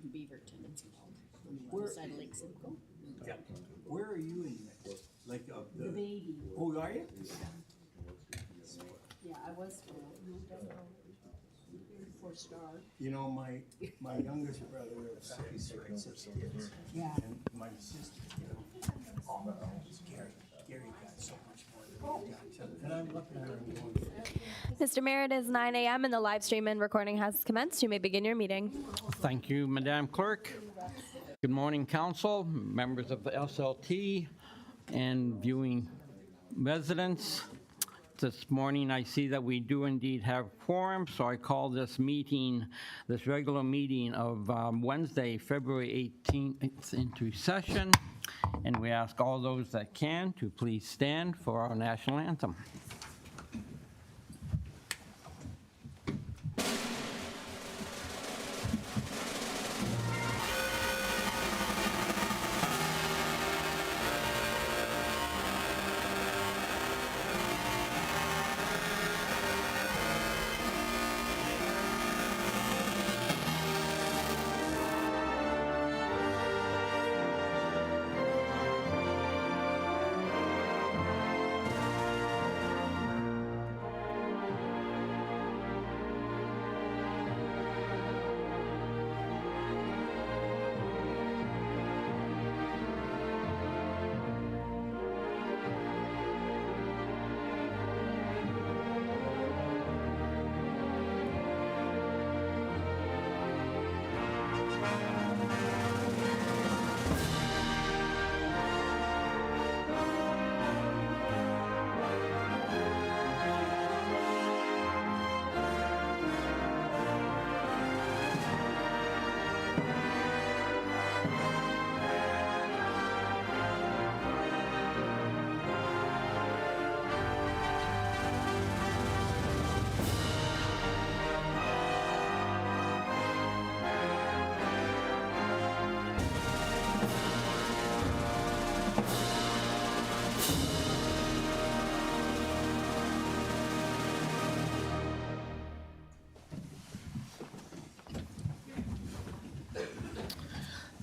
Beaverton, it's called, on the other side of Lake Simcoe. Yeah. Where are you in that? Like The baby. Oh, are you? Yeah, I was, moved up before Star. You know, my youngest brother has 6 kids. Yeah. And my sister, you know, oh, Gary got so much more than I got. And I'm looking at her and going, Mr. Mayor, it is 9 a.m. and the live stream and recording has commenced. You may begin your meeting. Thank you, Madam Clerk. Good morning, Council, members of the SLT, and viewing residents. This morning, I see that we do indeed have quorum, so I call this meeting, this regular meeting of Wednesday, February 18th into session, and we ask all those that can to please stand for our national anthem.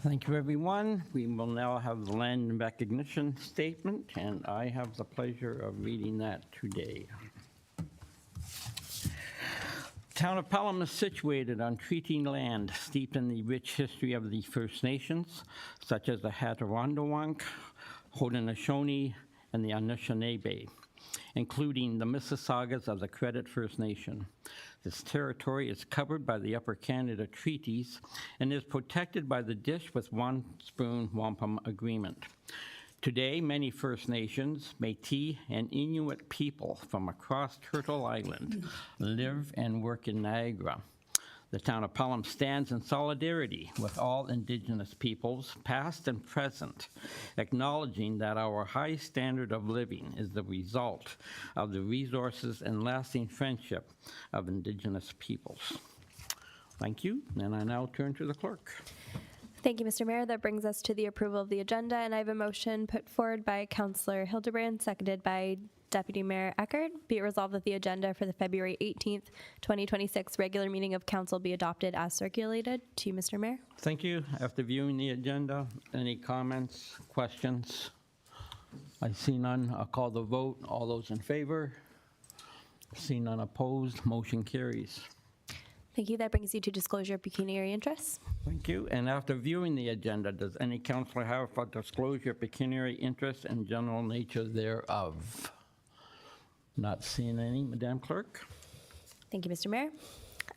Thank you, everyone. We will now have the land recognition statement, and I have the pleasure of reading that today. Town of Pelham is situated on treaty land steeped in the rich history of the First Nations, such as the Hattawandawunk, Haudenosaunee, and the Anishinaabe, including the Mississaugas of the Credit First Nation. This territory is covered by the Upper Canada Treaties and is protected by the Dish with One Spoon Wampum Agreement. Today, many First Nations, Métis, and Inuit people from across Turtle Island live and work in Niagara. The town of Pelham stands in solidarity with all Indigenous peoples, past and present, acknowledging that our high standard of living is the result of the resources and lasting friendship of Indigenous peoples. Thank you, and I now turn to the clerk. Thank you, Mr. Mayor. That brings us to the approval of the agenda, and I have a motion put forward by Councillor Hildebrand, seconded by Deputy Mayor Eckert. Be it resolved that the agenda for the February 18th, 2026 regular meeting of council be adopted as circulated. To you, Mr. Mayor. Thank you. After viewing the agenda, any comments, questions? I see none. I'll call the vote. All those in favor? See none opposed. Motion carries. Thank you. That brings you to disclosure of pecuniary interests. Thank you. And after viewing the agenda, does any councillor have a disclosure of pecuniary interest and general nature thereof? Not seeing any, Madam Clerk. Thank you, Mr. Mayor.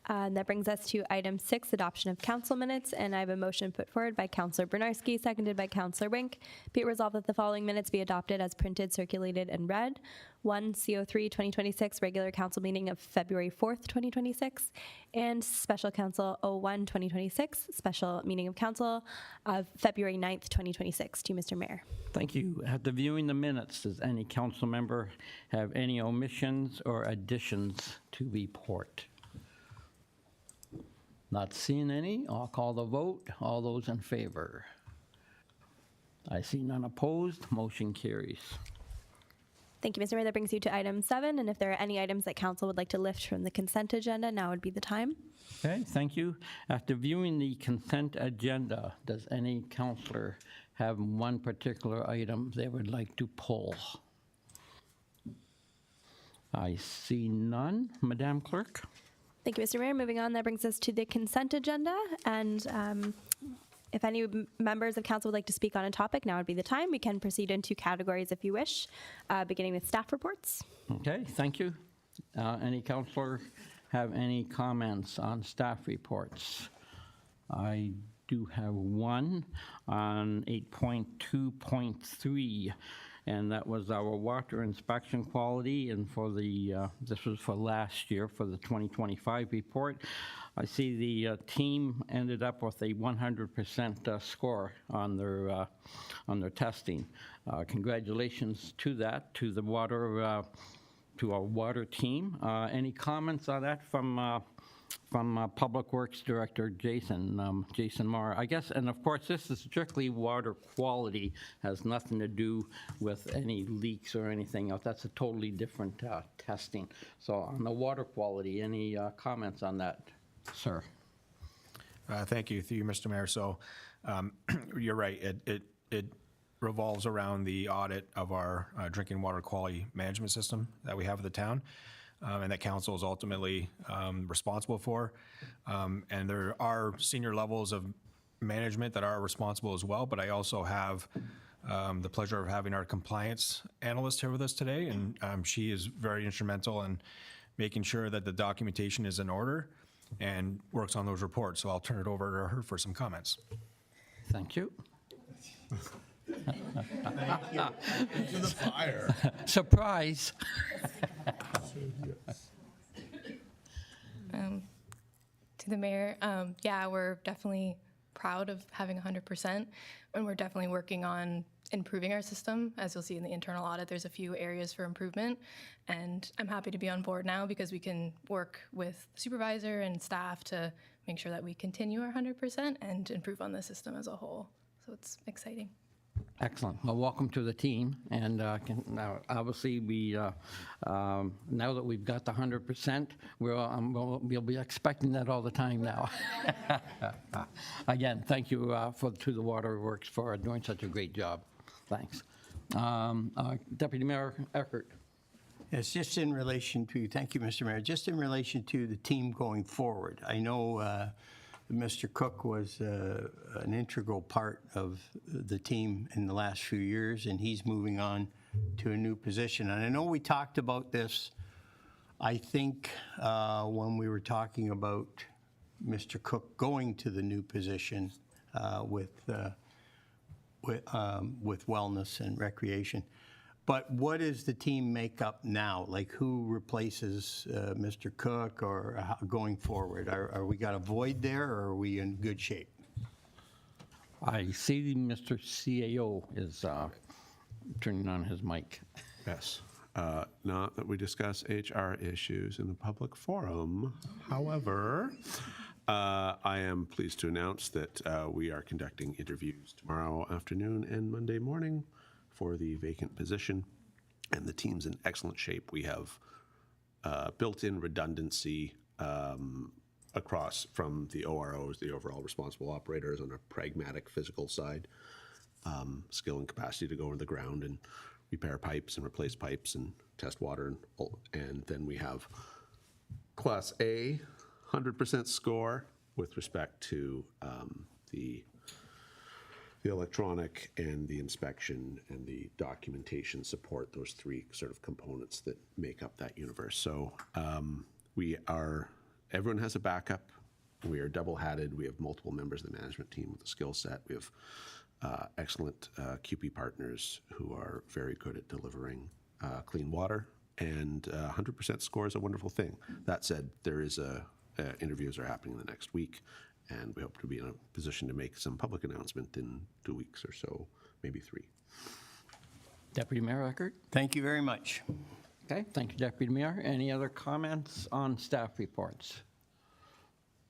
That brings us to item 6, adoption of council minutes, and I have a motion put forward by Councillor Bernarski, seconded by Councillor Wink. Be it resolved that the following minutes be adopted as printed, circulated, and read. 1, CO3 2026, regular council meeting of February 4th, 2026, and special council 01 2026, special meeting of council of February 9th, 2026. To you, Mr. Mayor. Thank you. After viewing the minutes, does any council member have any omissions or additions to report? Not seeing any. I'll call the vote. All those in favor? I see none opposed. Motion carries. Thank you, Mr. Mayor. That brings you to item 7, and if there are any items that council would like to lift from the consent agenda, now would be the time. Okay, thank you. After viewing the consent agenda, does any counselor have one particular item they would like to pull? I see none. Madam Clerk? Thank you, Mr. Mayor. Moving on, that brings us to the consent agenda, and if any members of council would like to speak on a topic, now would be the time. We can proceed into categories if you wish, beginning with staff reports. Okay, thank you. Any counselor have any comments on staff reports? I do have one on 8.2.3, and that was our water inspection quality, and for the, this was for last year, for the 2025 report. I see the team ended up with a 100% score on their testing. Congratulations to that, to the water, to our water team. Any comments on that from Public Works Director Jason Marr? I guess, and of course, this is strictly water quality, has nothing to do with any leaks or anything else. That's a totally different testing. So on the water quality, any comments on that, sir? Thank you, through you, Mr. Mayor. So you're right. It revolves around the audit of our drinking water quality management system that we have at the town, and that council is ultimately responsible for. And there are senior levels of management that are responsible as well, but I also have the pleasure of having our compliance analyst here with us today, and she is very instrumental in making sure that the documentation is in order and works on those reports. So I'll turn it over to her for some comments. Thank you. Thank you. Into the fire. Surprise. To the mayor, yeah, we're definitely proud of having 100%, and we're definitely working on improving our system. As you'll see in the internal audit, there's a few areas for improvement, and I'm happy to be on board now because we can work with supervisor and staff to make sure that we continue our 100% and improve on the system as a whole. So it's exciting. Excellent. Well, welcome to the team. And now, obviously, we now that we've got the 100%, we'll be expecting that all the time now. Again, thank you to the Waterworks for doing such a great job. Thanks. Deputy Mayor Eckert. Yes, just in relation to, thank you, Mr. Mayor, just in relation to the team going forward. I know Mr. Cook was an integral part of the team in the last few years, and he's moving on to a new position. And I know we talked about this, I think, when we were talking about Mr. Cook going to the new position with wellness and recreation. But what is the team makeup now? Like, who replaces Mr. Cook, or going forward? Are we got a void there, or are we in good shape? I see Mr. CAO is turning on his mic. Yes. Not that we discuss HR issues in a public forum. However, I am pleased to announce that we are conducting interviews tomorrow afternoon and Monday morning for the vacant position, and the team's in excellent shape. We have built-in redundancy across from the OROs, the overall responsible operators, on a pragmatic physical side, skill and capacity to go into the ground and repair pipes and replace pipes and test water, and then we have Class A 100% score with respect to the electronic and the inspection and the documentation support, those three sort of components that make up that universe. So everyone has a backup. We are double-hatted. We have multiple members of the management team with a skill set. We have excellent QP partners who are very good at delivering clean water, and 100% score is a wonderful thing. That said, interviews are happening in the next week, and we hope to be in a position to make some public announcement in 2 weeks or so, maybe 3. Deputy Mayor Eckert. Thank you very much. Okay, thank you, Deputy Mayor. Any other comments on staff reports?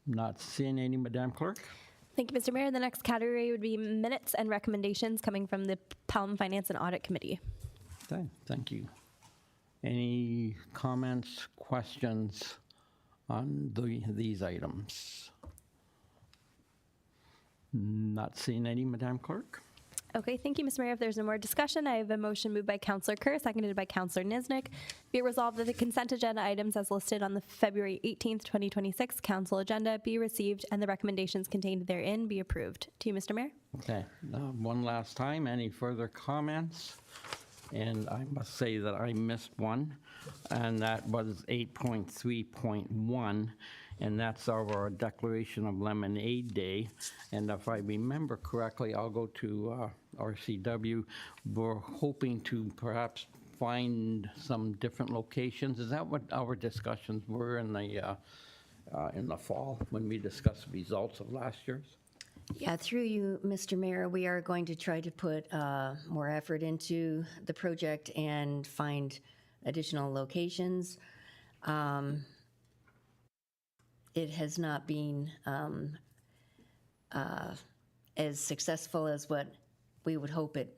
Not seeing any, Madam Clerk. Thank you, Mr. Mayor. The next category would be minutes and recommendations coming from the Pelham Finance and Audit Committee. Okay, thank you. Any comments, questions on these items? Not seeing any, Madam Clerk. Okay, thank you, Mr. Mayor. If there's no more discussion, I have a motion moved by Councillor Kerr, seconded by Councillor Niznik. Be it resolved that the consent agenda items as listed on the February 18th, 2026 council agenda be received and the recommendations contained therein be approved. To you, Mr. Mayor. Okay, one last time, any further comments? And I must say that I missed one, and that was 8.3.1, and that's our Declaration of Lemonade Day. And if I remember correctly, I'll go to RCW. We're hoping to perhaps find some different locations. Is that what our discussions were in the fall when we discussed the results of last year's? Yeah, through you, Mr. Mayor, we are going to try to put more effort into the project and find additional locations. It has not been as successful as what we would hope it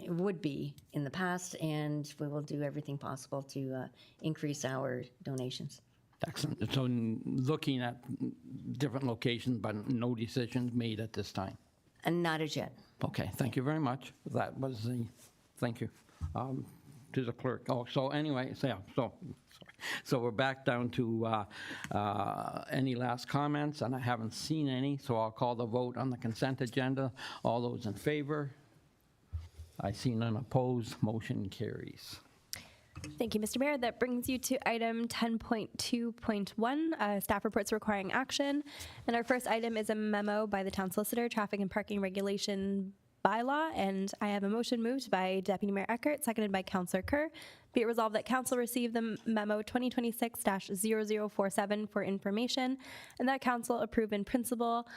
would be in the past, and we will do everything possible to increase our donations. Excellent. So looking at different locations, but no decisions made at this time. And not as yet. Okay, thank you very much. That was the, thank you to the clerk. Oh, so anyway, so we're back down to any last comments, and I haven't seen any, so I'll call the vote on the consent agenda. All those in favor? I see none opposed. Motion carries. Thank you, Mr. Mayor. That brings you to item 10.2.1, staff reports requiring action. And our first item is a memo by the town solicitor, traffic and parking regulation bylaw. And I have a motion moved by Deputy Mayor Eckert, seconded by Councillor Kerr. Be it resolved that council receive the memo 2026-0047 for information, and that council approve in principle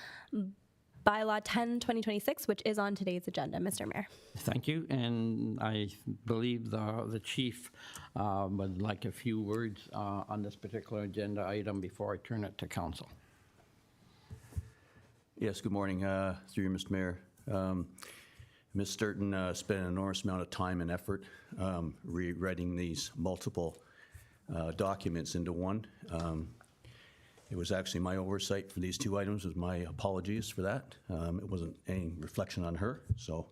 Bylaw 10/2026, which is on today's agenda, Mr. Mayor. Thank you, and I believe the chief would like a few words on this particular agenda item before I turn it to council. Yes, good morning, through you, Mr. Mayor. Ms. Sturton spent an enormous amount of time and effort rewriting these multiple documents into one. It was actually my oversight for these two items. With my apologies for that. It wasn't any reflection on her, so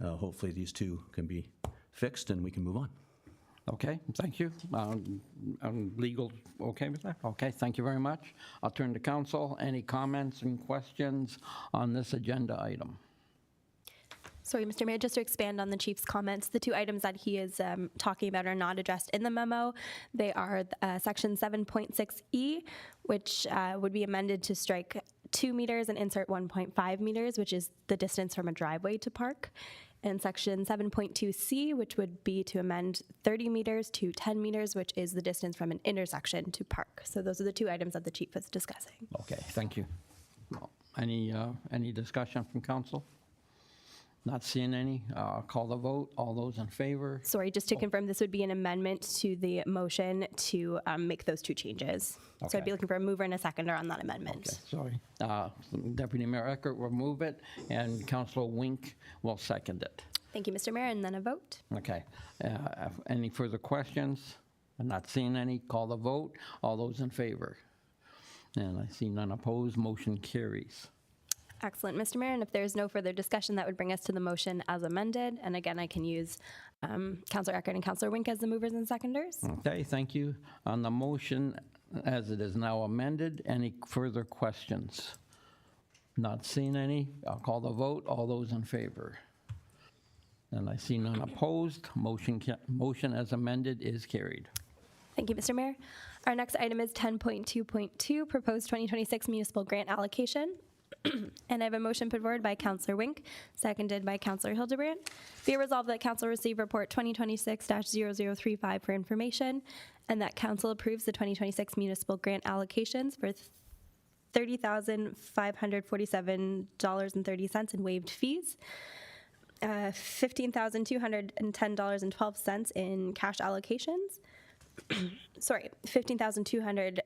hopefully these two can be fixed and we can move on. Okay, thank you. Legal, okay with that? Okay, thank you very much. I'll turn to council. Any comments and questions on this agenda item? Sorry, Mr. Mayor, just to expand on the chief's comments, the two items that he is talking about are not addressed in the memo. They are section 7.6E, which would be amended to strike 2 meters and insert 1.5 meters, which is the distance from a driveway to park. And section 7.2C, which would be to amend 30 meters to 10 meters, which is the distance from an intersection to park. So those are the two items that the chief is discussing. Okay, thank you. Well, any discussion from council? Not seeing any. Call the vote. All those in favor? Sorry, just to confirm, this would be an amendment to the motion to make those two changes. So Okay. I'd be looking for a mover and a seconder on that amendment. Okay, sorry. Deputy Mayor Eckert will move it, and Councilor Wink will second it. Thank you, Mr. Mayor, and then a vote. Okay. Any further questions? I'm not seeing any. Call the vote. All those in favor? And I see none opposed. Motion carries. Excellent, Mr. Mayor, and if there's no further discussion, that would bring us to the motion as amended. And again, I can use Councilor Eckert and Councilor Wink as the movers and seconders. Okay, thank you. On the motion as it is now amended, any further questions? Not seeing any. I'll call the vote. All those in favor? And I see none opposed. Motion as amended is carried. Thank you, Mr. Mayor. Our next item is 10.2.2, proposed 2026 municipal grant allocation. And I have a motion put forward by Councillor Wink, seconded by Councillor Hildebrand. Be it resolved that Council receive report 2026-0035 for information, and that Council approves the 2026 municipal grant allocations for $30,547.30 in waived fees, $15,210.12 in cash allocations. Sorry, $15,200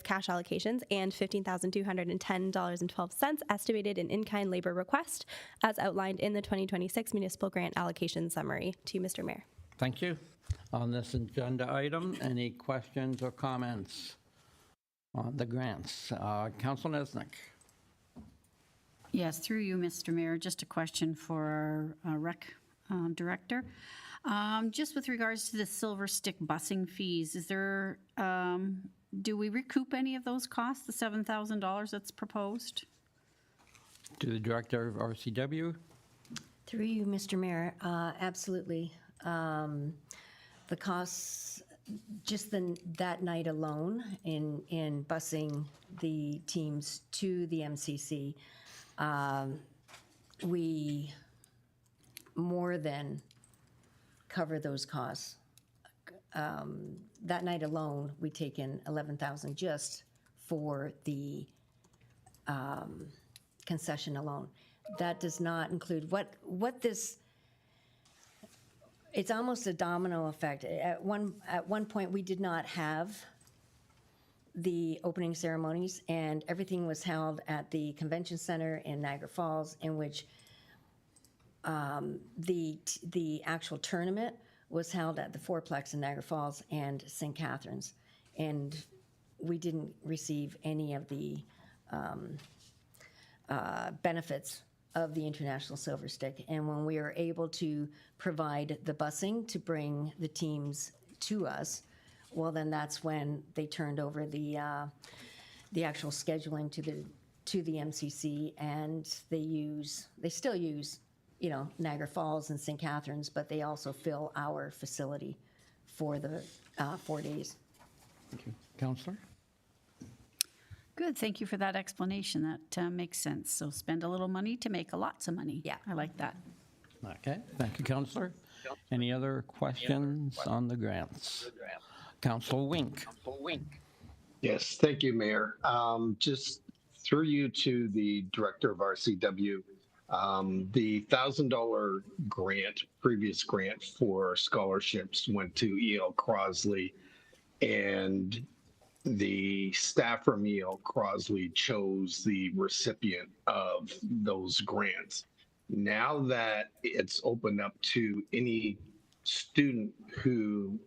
cash allocations and $15,210.12 estimated in-kind labor request as outlined in the 2026 municipal grant allocation summary. To you, Mr. Mayor. Thank you. On this agenda item, any questions or comments on the grants? Council Nesnick. Yes, through you, Mr. Mayor, just a question for our rec director. Just with regards to the Silver Stick busing fees, is there, do we recoup any of those costs, the $7,000 that's proposed? To the Director of RCW. Through you, Mr. Mayor, absolutely. The costs, just that night alone in busing the teams to the MCC, we more than cover those costs. That night alone, we take in $11,000 just for the concession alone. That does not include what this. It's almost a domino effect. At one point, we did not have the opening ceremonies, and everything was held at the convention center in Niagara Falls, in which the actual tournament was held at the fourplex in Niagara Falls and St. Catharines, and we didn't receive any of the benefits of the International Silver Stick. And when we are able to provide the busing to bring the teams to us, well, then that's when they turned over the actual scheduling to the MCC, and they still use, Niagara Falls and St. Catharines, but they also fill our facility for the 4 days. Thank you. Counselor? Good, thank you for that explanation. That makes sense. So spend a little money to make lots of money. Yeah. I like that. Okay, thank you, Counselor. Any other questions on the grants? Councilor Wink. Yes, thank you, Mayor. Just through you to the Director of RCW, the $1,000 grant, previous grant for scholarships went to E.L. Crosley, and the staff from E.L. Crosley chose the recipient of those grants. Now that it's opened up to any student who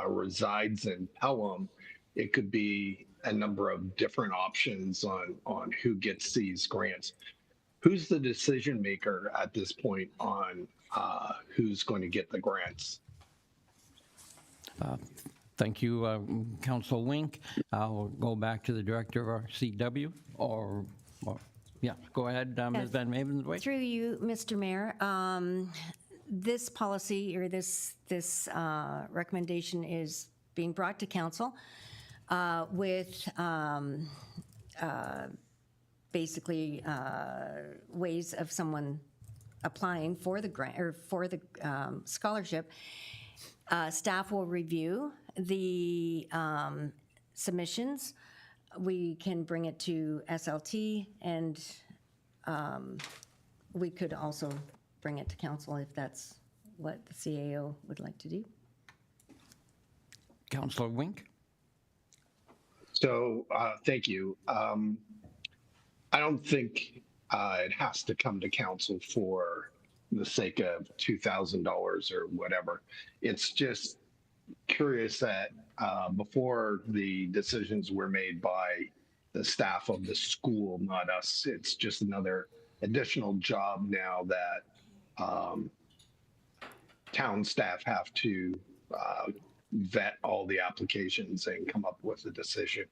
resides in Pelham, it could be a number of different options on who gets these grants. Who's the decision maker at this point on who's going to get the grants? Thank you, Councilor Wink. I'll go back to the Director of RCW, yeah, go ahead, Ms. Van Mavensway. Through you, Mr. Mayor, this policy or this recommendation is being brought to council with basically ways of someone applying for the grant or for the scholarship. Staff will review the submissions. We can bring it to SLT, and we could also bring it to council if that's what the CAO would like to do. Councilor Wink. So thank you. I don't think it has to come to council for the sake of $2,000 or whatever. It's just curious that before the decisions were made by the staff of the school, not us, it's just another additional job now that town staff have to vet all the applications and come up with a decision.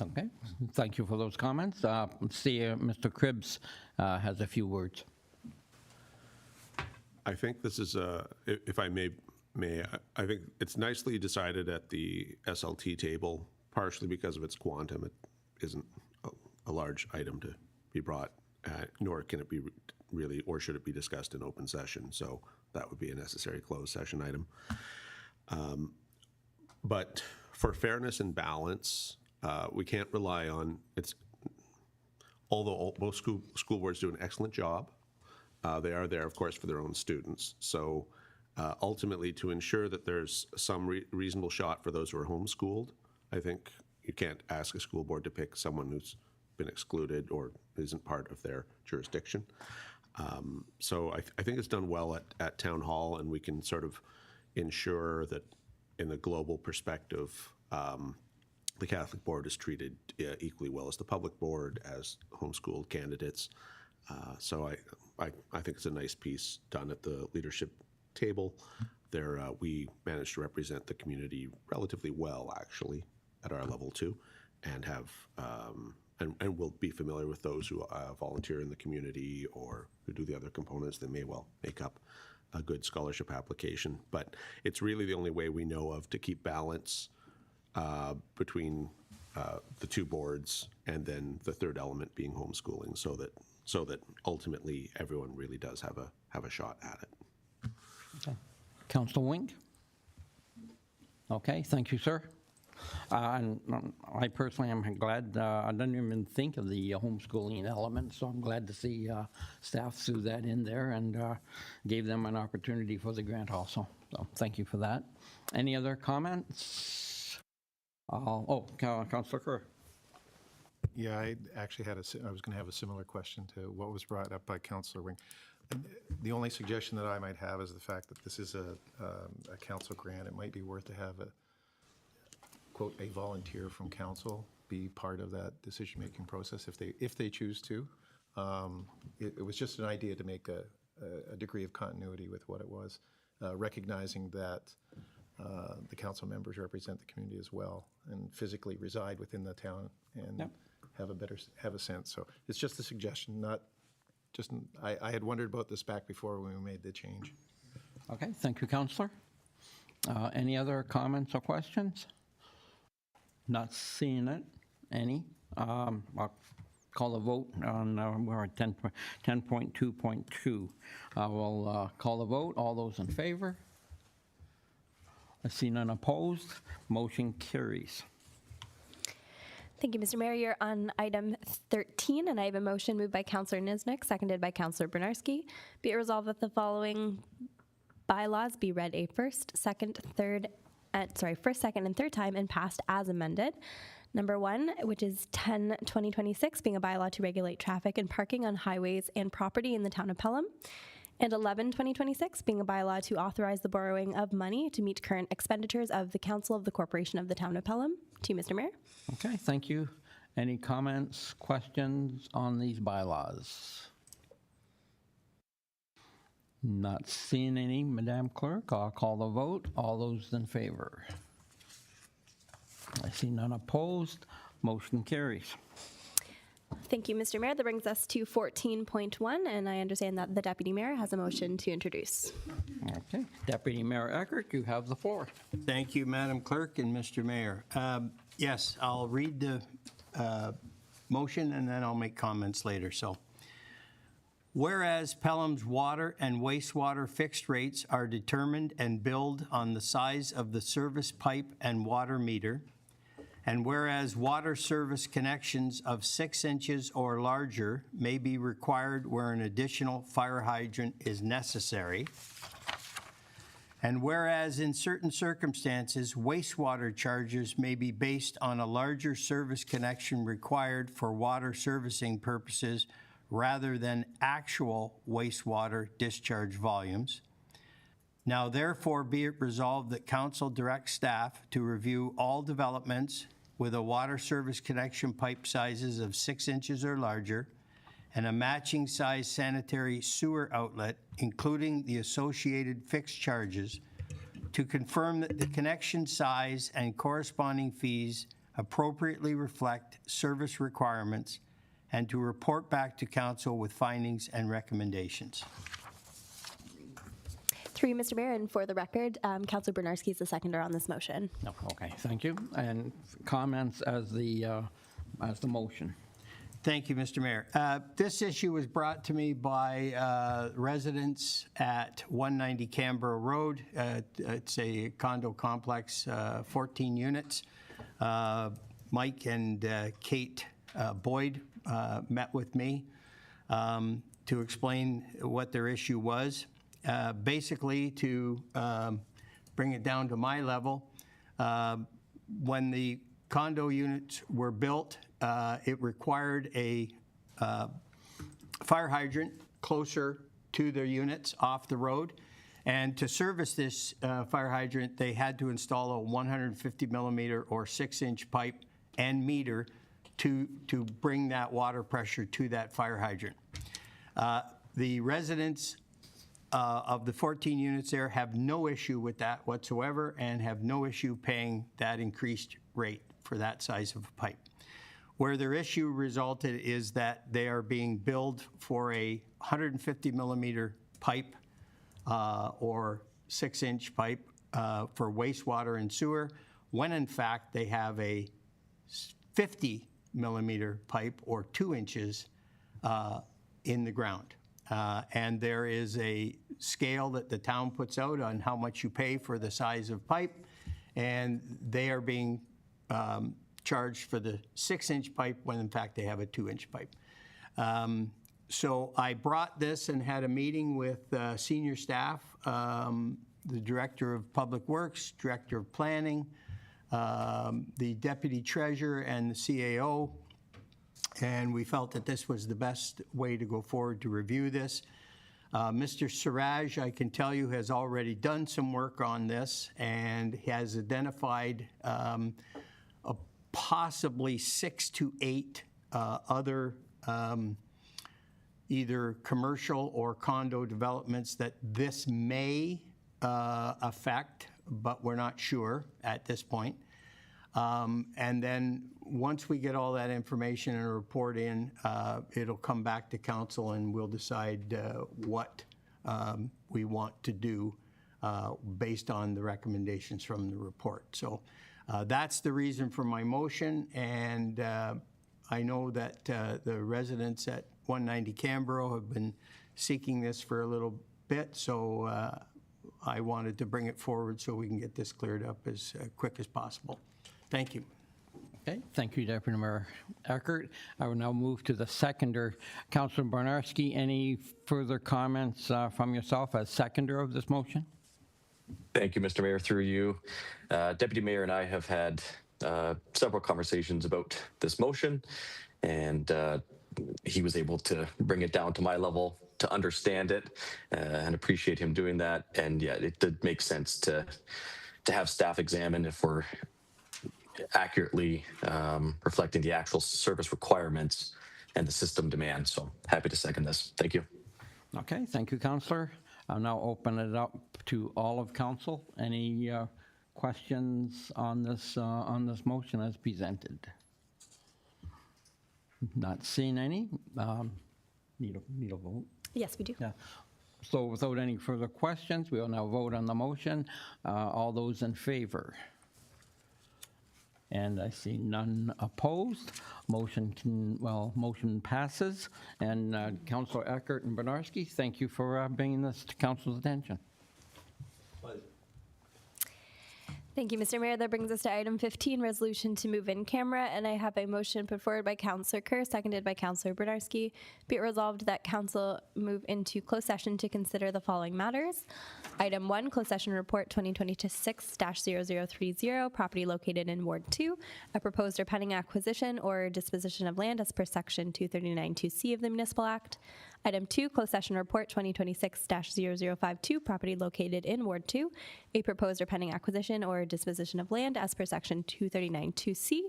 Okay, thank you for those comments. See, Mr. Cribbs has a few words. I think this is, if I may, I think it's nicely decided at the SLT table, partially because of its quantum. It isn't a large item to be brought, nor can it be really, or should it be discussed in open session. So that would be a necessary closed session item. But for fairness and balance, we can't rely on, although most school boards do an excellent job, they are there, of course, for their own students. So ultimately, to ensure that there's some reasonable shot for those who are homeschooled, I think you can't ask a school board to pick someone who's been excluded or isn't part of their jurisdiction. So I think it's done well at Town Hall, and we can sort of ensure that in the global perspective, the Catholic Board is treated equally well as the public board, as homeschooled candidates. So I think it's a nice piece done at the leadership table. There, we managed to represent the community relatively well, actually, at our level 2, and have and will be familiar with those who volunteer in the community or who do the other components that may well make up a good scholarship application. But it's really the only way we know of to keep balance between the two boards, and then the third element being homeschooling, so that ultimately everyone really does have a shot at it. Okay. Councillor Wink? Okay, thank you, sir. And I personally am glad, I didn't even think of the homeschooling element, so I'm glad to see staff threw that in there and gave them an opportunity for the grant also. So thank you for that. Any other comments? Councillor Kerr. Yeah, I actually I was going to have a similar question to what was brought up by Councillor Wing. The only suggestion that I might have is the fact that this is a council grant. It might be worth to have quote, a volunteer from council be part of that decision-making process if they choose to. It was just an idea to make a degree of continuity with what it was, recognizing that the council members represent the community as well and physically reside within the town and have a sense. So it's just a suggestion, not just, I had wondered about this back before when we made the change. Okay, thank you, Councillor. Any other comments or questions? Not seeing it. Any? I'll call a vote on, we're at 10.2.2. I will call a vote. All those in favor? I see none opposed. Motion carries. Thank you, Mr. Mayor. You're on item 13, and I have a motion moved by Councillor Niznik, seconded by Councillor Bernarski. Be it resolved that the following bylaws be read a first, second, and third time and passed as amended. Number 1, which is 10/2026, being a bylaw to regulate traffic and parking on highways and property in the town of Pelham. And 11/2026, being a bylaw to authorize the borrowing of money to meet current expenditures of the Council of the Corporation of the Town of Pelham. To you, Mr. Mayor. Okay, thank you. Any comments, questions on these bylaws? Not seeing any, Madam Clerk. I'll call the vote. All those in favor? I see none opposed. Motion carries. Thank you, Mr. Mayor. That brings us to 14.1, and I understand that the Deputy Mayor has a motion to introduce. Okay, Deputy Mayor Eckert, you have the floor. Thank you, Madam Clerk and Mr. Mayor. Yes, I'll read the motion and then I'll make comments later. So, whereas Pelham's water and wastewater fixed rates are determined and billed on the size of the service pipe and water meter, and whereas water service connections of 6 inches or larger may be required where an additional fire hydrant is necessary, and whereas in certain circumstances, wastewater charges may be based on a larger service connection required for water servicing purposes rather than actual wastewater discharge volumes. Now therefore be it resolved that council directs staff to review all developments with a water service connection pipe sizes of 6 inches or larger and a matching size sanitary sewer outlet, including the associated fixed charges, to confirm that the connection size and corresponding fees appropriately reflect service requirements, and to report back to council with findings and recommendations. Through you, Mr. Mayor, and for the record, Councillor Bernarski is the seconder on this motion. No, okay, thank you. And comments as the motion. Thank you, Mr. Mayor. This issue was brought to me by residents at 190 Canberra Road. It's a condo complex, 14 units. Mike and Kate Boyd met with me to explain what their issue was. Basically, to bring it down to my level, when the condo units were built, it required a fire hydrant closer to their units off the road. And to service this fire hydrant, they had to install a 150 millimeter or 6-inch pipe and meter to bring that water pressure to that fire hydrant. The residents of the 14 units there have no issue with that whatsoever and have no issue paying that increased rate for that size of a pipe. Where their issue resulted is that they are being billed for a 150 millimeter pipe or 6-inch pipe for wastewater and sewer, when in fact they have a 50 millimeter pipe or 2 inches in the ground. And there is a scale that the town puts out on how much you pay for the size of pipe, and they are being charged for the 6-inch pipe when in fact they have a 2-inch pipe. So I brought this and had a meeting with senior staff, the Director of Public Works, Director of Planning, the Deputy Treasurer, and the CAO, and we felt that this was the best way to go forward to review this. Mr. Siraj, I can tell you, has already done some work on this and has identified possibly 6 to 8 other either commercial or condo developments that this may affect, but we're not sure at this point. And then once we get all that information and a report in, it'll come back to council and we'll decide what we want to do based on the recommendations from the report. So that's the reason for my motion, and I know that the residents at 190 Canberra have been seeking this for a little bit, so I wanted to bring it forward so we can get this cleared up as quick as possible. Thank you. Okay, thank you, Deputy Mayor Eckert. I will now move to the seconder. Councilor Bernarski, any further comments from yourself as seconder of this motion? Thank you, Mr. Mayor. Through you, Deputy Mayor and I have had several conversations about this motion, and he was able to bring it down to my level to understand it, and appreciate him doing that. And yeah, it did make sense to have staff examine if we're accurately reflecting the actual service requirements and the system demand. So happy to second this. Thank you. Okay, thank you, Councillor. I'll now open it up to all of council. Any questions on this motion as presented? Not seeing any. Need a vote? Yes, we do. Yeah. So without any further questions, we will now vote on the motion. All those in favor? And I see none opposed. Motion passes. And Councillor Eckert and Bernarski, thank you for bringing this to council's attention. Thank you, Mr. Mayor. That brings us to item 15, resolution to move in camera. And I have a motion put forward by Councillor Kerr, seconded by Councillor Bernarski. Be it resolved that council move into closed session to consider the following matters. Item 1, closed session report 2026-0030, property located in Ward 2, a proposed or pending acquisition or disposition of land as per section 239(2)(c) of the Municipal Act. Item 2, closed session report 2026-0052, property located in Ward 2, a proposed or pending acquisition or disposition of land as per section 239(2)(c).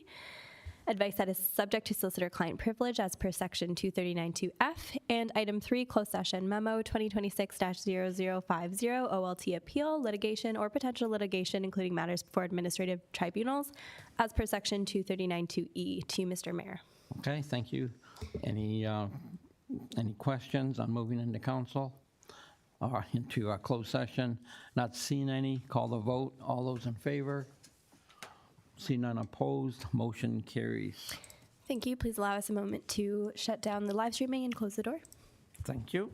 Advice that is subject to solicitor-client privilege as per section 239(2)(f). And item 3, closed session memo 2026-0050, OLT appeal, litigation, or potential litigation, including matters before administrative tribunals, as per section 239(2)(e). To you, Mr. Mayor. Okay, thank you. Any questions on moving into council or into a closed session? Not seeing any. Call the vote. All those in favor? See none opposed. Motion carries. Thank you. Please allow us a moment to shut down the live streaming and close the door. Thank you.